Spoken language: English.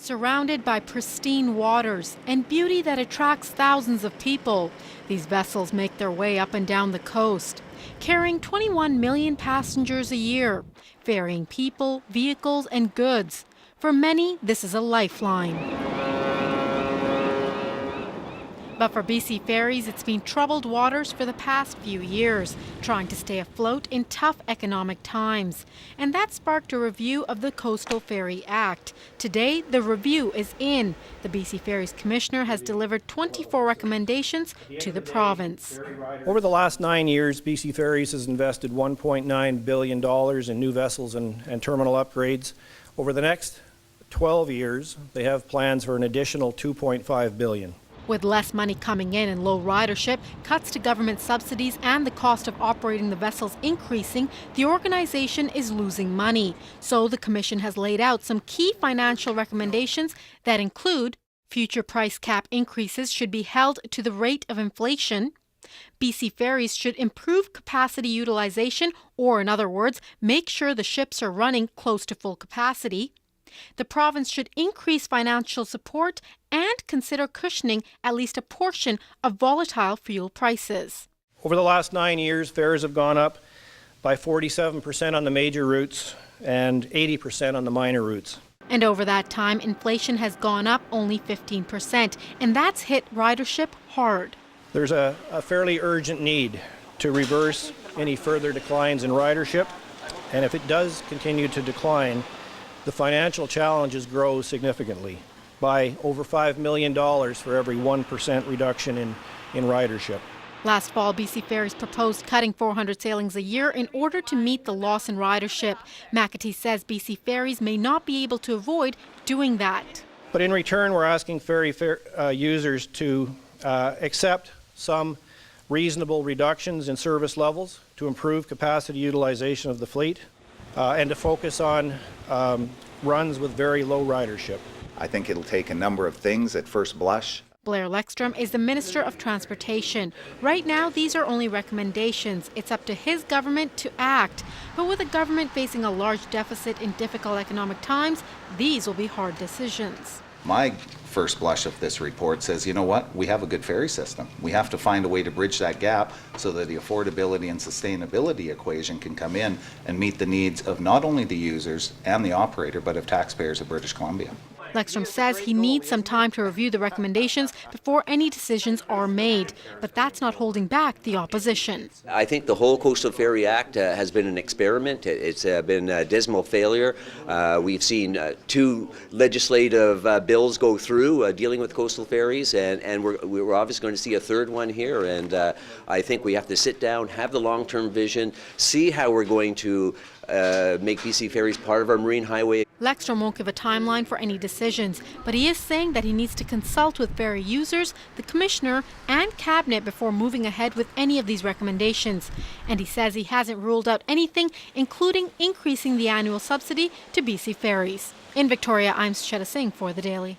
Surrounded by pristine waters and beauty that attracts thousands of people, these vessels make their way up and down the coast, carrying 21 million passengers a year, ferrying people, vehicles, and goods. For many, this is a lifeline. But for BC Ferries, it's been troubled waters for the past few years, trying to stay afloat in tough economic times. And that sparked a review of the Costal Ferry Act. Today, the review is in. The BC Ferries Commissioner has delivered 24 recommendations to the province. Over the last 9 years, BC Ferries has invested $1.9 billion in new vessels and terminal upgrades. Over the next 12 years, they have plans for an additional $2.5 billion. With less money coming in and low ridership, cuts to government subsidies and the cost of operating the vessels increasing, the organization is losing money. So the Commission has laid out some key financial recommendations that include future price cap increases should be held to the rate of inflation. BC Ferries should improve capacity utilization, or in other words, make sure the ships are running close to full capacity. The province should increase financial support and consider cushioning at least a portion of volatile fuel prices. Over the last 9 years, fares have gone up by 47% on the major routes and 80% on the minor routes. And over that time, inflation has gone up only 15%, and that's hit ridership hard. There's a fairly urgent need to reverse any further declines in ridership, and if it does continue to decline, the financial challenges grow significantly by over $5 million for every 1% reduction in ridership. Last fall, BC Ferries proposed cutting 400 sailings a year in order to meet the loss in ridership. Macatee says BC Ferries may not be able to avoid doing that. But in return, we're asking ferry users to accept some reasonable reductions in service levels to improve capacity utilization of the fleet and to focus on runs with very low ridership. I think it'll take a number of things at first blush. Blair Lekstrom is the Minister of Transportation. Right now, these are only recommendations. It's up to his government to act. But with a government facing a large deficit in difficult economic times, these will be hard decisions. My first blush of this report says, you know what, we have a good ferry system. We have to find a way to bridge that gap so that the affordability and sustainability equation can come in and meet the needs of not only the users and the operator, but of taxpayers of British Columbia. Lekstrom says he needs some time to review the recommendations before any decisions are made, but that's not holding back the opposition. I think the whole Costal Ferry Act has been an experiment. It's been a dismal failure. We've seen 2 legislative bills go through dealing with coastal ferries, and we're obviously going to see a third one here. And I think we have to sit down, have the long-term vision, see how we're going to make BC Ferries part of our marine highway. Lekstrom won't give a timeline for any decisions, but he is saying that he needs to consult with ferry users, the Commissioner, and Cabinet before moving ahead with any of these recommendations. And he says he hasn't ruled out anything, including increasing the annual subsidy to BC Ferries. In Victoria, I'm Shetta Singh for The Daily.